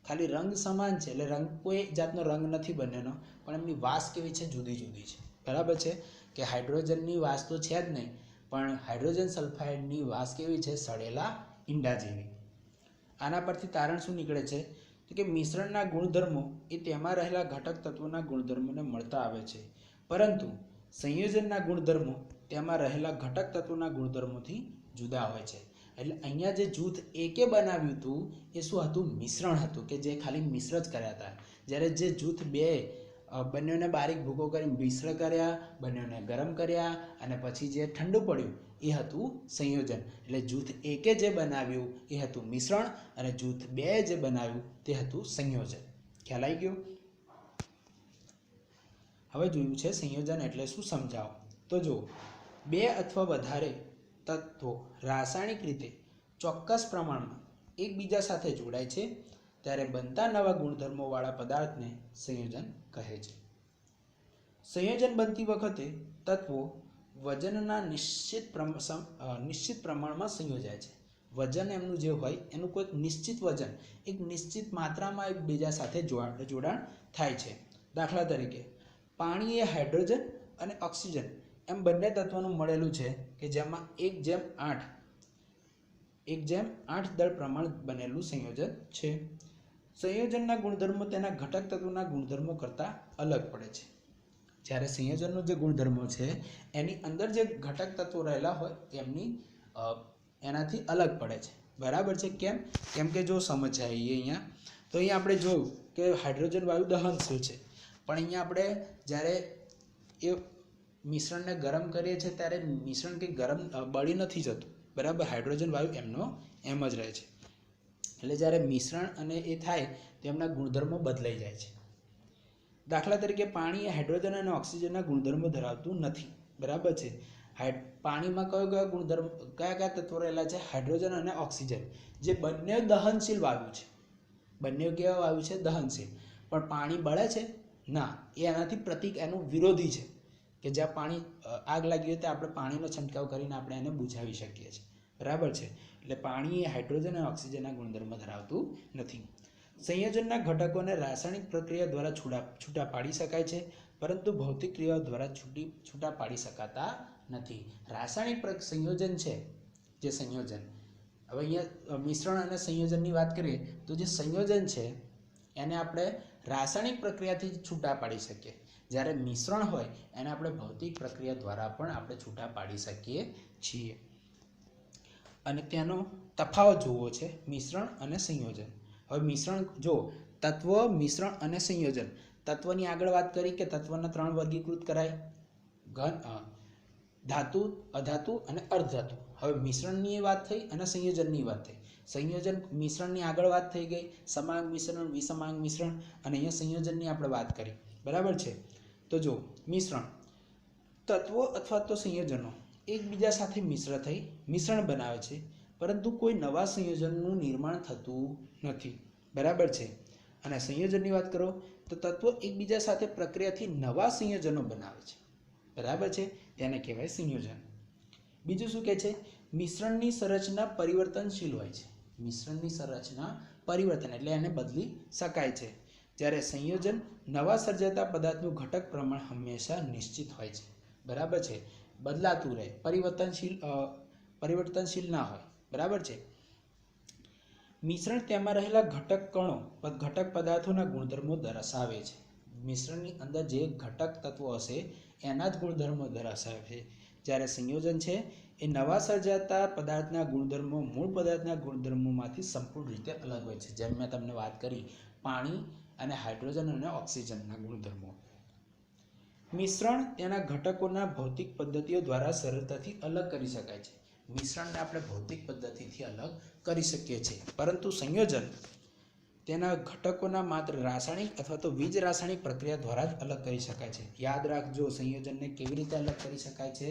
ખાલી રંગ સમાન છે એટલે રંગ કોઈ જાતનો રંગ નથી બંનેનો, પણ એમની વાસ કેવી છે? જુદી જુદી છે, બરાબર છે. કે હાઇડ્રોજનની વાસ તો છે જ નહીં, પણ હાઇડ્રોજન સલ્ફાઇડની વાસ કેવી છે? સડેલા ઈંડા જેવી. આના પરથી તારણ શું નીકળે છે? તો કે મિશ્રણના ગુણધર્મો એ તેમાં રહેલા ઘટક તત્વોના ગુણધર્મોને મળતા આવે છે, પરંતુ સંયોજનના ગુણધર્મો તેમાં રહેલા ઘટક તત્વોના ગુણધર્મોથી જુદા હોય છે. એટલે અહીંયા જે જૂથ 1 બનાવ્યું હતું એ શું હતું? મિશ્રણ હતું, કે જે ખાલી મિશ્ર જ કર્યા હતા. જ્યારે જે જૂથ 2 બંનેને બારીક ભૂકો કરી મિશ્ર કર્યા, બંનેને ગરમ કર્યા અને પછી જે ઠંડુ પડ્યું એ હતું સંયોજન. એટલે જૂથ 1 જે બનાવ્યું એ હતું મિશ્રણ અને જૂથ 2 જે બનાવ્યું તે હતું સંયોજન. ખ્યાલ આવી ગયો? હવે જોયું છે સંયોજન એટલે શું, સમજાવો. તો જો 2 અથવા વધારે તત્વો રાસાયણિક રીતે ચોક્કસ પ્રમાણમાં એકબીજા સાથે જોડાય છે ત્યારે બનતા નવા ગુણધર્મોવાળા પદાર્થને સંયોજન કહે છે. સંયોજન બનતી વખતે તત્વો વજનના નિશ્ચિત પ્રમાણમાં સંયોજાય છે. વજન એમનું જે હોય એનું કોઈક નિશ્ચિત વજન એક નિશ્ચિત માત્રામાં એકબીજા સાથે જોડાણ થાય છે. દાખલા તરીકે પાણી એ હાઇડ્રોજન અને ઓક્સિજન એમ બંને તત્વોનું મળેલું છે કે જેમાં 1:8 દળ પ્રમાણ બનેલું સંયોજન છે. સંયોજનના ગુણધર્મો તેના ઘટક તત્વોના ગુણધર્મો કરતાં અલગ પડે છે. જ્યારે સંયોજનનો જે ગુણધર્મો છે એની અંદર જે ઘટક તત્વો રહેલા હોય એનાથી અલગ પડે છે, બરાબર છે. કેમ કે જો સમજાય અહીંયા તો અહીંયા આપણે જોયું કે હાઇડ્રોજન વાયુ દહનશીલ છે, પણ અહીંયા આપણે જ્યારે એ મિશ્રણને ગરમ કરીએ છીએ ત્યારે મિશ્રણ કંઈ ગરમ બળી નથી જતું, બરાબર. હાઇડ્રોજન વાયુ એમનો એમ જ રહે છે. એટલે જ્યારે મિશ્રણ અને એ થાય તો એમના ગુણધર્મો બદલાઈ જાય છે. દાખલા તરીકે પાણી એ હાઇડ્રોજન અને ઓક્સિજનના ગુણધર્મો ધરાવતું નથી, બરાબર છે. પાણીમાં કયા તત્વો રહેલા છે? હાઇડ્રોજન અને ઓક્સિજન, જે બંને દહનશીલ વાયુ છે. બંને કેવા વાયુ છે? દહનશીલ. પણ પાણી બળે છે? ના, એ એનાથી એનું વિરોધી છે. કે જ્યાં પાણી આગ લાગી હોય તો આપણે પાણીનો છંટકાવ કરીને આપણે એને બુઝાવી શકીએ છીએ, બરાબર છે. એટલે પાણી એ હાઇડ્રોજન અને ઓક્સિજનના ગુણધર્મ ધરાવતું નથી. સંયોજનના ઘટકોને રાસાયણિક પ્રક્રિયા દ્વારા છૂટા પાડી શકાય છે, પરંતુ ભૌતિક ક્રિયાઓ દ્વારા છૂટા પાડી શકાતા નથી. રાસાયણિક સંયોજન છે, જે સંયોજન, હવે અહીંયા મિશ્રણ અને સંયોજનની વાત કરીએ તો જે સંયોજન છે એને આપણે રાસાયણિક પ્રક્રિયાથી છૂટા પાડી શકીએ, જ્યારે મિશ્રણ હોય એને આપણે ભૌતિક પ્રક્રિયા દ્વારા પણ આપણે છૂટા પાડી શકીએ છીએ. અને તેનો તફાવત જોવો છે મિશ્રણ અને સંયોજન. હવે મિશ્રણ જો તત્વ, મિશ્રણ અને સંયોજન. તત્વની આગળ વાત કરી કે તત્વના 3 વર્ગીકૃત કરાય: ઘન, ધાતુ, અધાતુ અને અર્ધધાતુ. હવે મિશ્રણની વાત થઈ અને સંયોજનની વાત થઈ. સંયોજન મિશ્રણની આગળ વાત થઈ ગઈ, સમાંગ મિશ્રણ, વિસમાંગ મિશ્રણ, અને અહીંયા સંયોજનની આપણે વાત કરી. બરાબર છે? તો જો મિશ્રણ, તત્વો અથવા તો સંયોજનો એકબીજા સાથે મિશ્ર થઈ મિશ્રણ બનાવે છે, પરંતુ કોઈ નવા સંયોજનનું નિર્માણ થતું નથી. બરાબર છે? અને સંયોજનની વાત કરો તો તત્વો એકબીજા સાથે પ્રક્રિયાથી નવા સંયોજનો બનાવે છે. બરાબર છે? તેને કહેવાય સંયોજન. બીજું શું કહે છે? મિશ્રણની સંરચના પરિવર્તનશીલ હોય છે. મિશ્રણની સંરચના પરિવર્તન એટલે એને બદલી શકાય છે, જ્યારે સંયોજન નવા સર્જાતા પદાર્થનું ઘટક પ્રમાણ હંમેશા નિશ્ચિત હોય છે. બરાબર છે? બદલાતું રહે, પરિવર્તનશીલ ના હોય. બરાબર છે? મિશ્રણ તેમાં રહેલા ઘટક કણો, ઘટક પદાર્થોના ગુણધર્મો દર્શાવે છે. મિશ્રણની અંદર જે ઘટક તત્વો હશે એના જ ગુણધર્મો દર્શાવે છે, જ્યારે સંયોજન છે એ નવા સર્જાતા પદાર્થના ગુણધર્મો મૂળ પદાર્થના ગુણધર્મોમાંથી સંપૂર્ણ રીતે અલગ હોય છે. જેમ મેં તમને વાત કરી, પાણી અને હાઇડ્રોજન અને ઓક્સિજનના ગુણધર્મો. મિશ્રણ તેના ઘટકોના ભૌતિક પદ્ધતિઓ દ્વારા સરળતાથી અલગ કરી શકાય છે. મિશ્રણને આપણે ભૌતિક પદ્ધતિથી અલગ કરી શકીએ છીએ, પરંતુ સંયોજન તેના ઘટકોના માત્ર રાસાયણિક અથવા તો વીજ રાસાયણિક પ્રક્રિયા દ્વારા જ અલગ કરી શકાય છે. યાદ રાખજો, સંયોજનને કેવી રીતે અલગ કરી શકાય છે?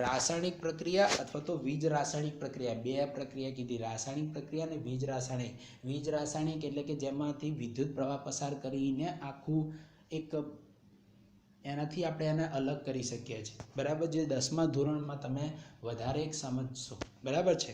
રાસાયણિક પ્રક્રિયા અથવા તો વીજ રાસાયણિક પ્રક્રિયા. 2 પ્રક્રિયા કીધી, રાસાયણિક પ્રક્રિયા અને વીજ રાસાયણિક. વીજ રાસાયણિક એટલે કે જેમાંથી વિદ્યુત પ્રવાહ પસાર કરીને આખું એક, એનાથી આપણે એને અલગ કરી શકીએ છીએ. બરાબર? જે 10મા ધોરણમાં તમે વધારે એક સમજશો. બરાબર છે?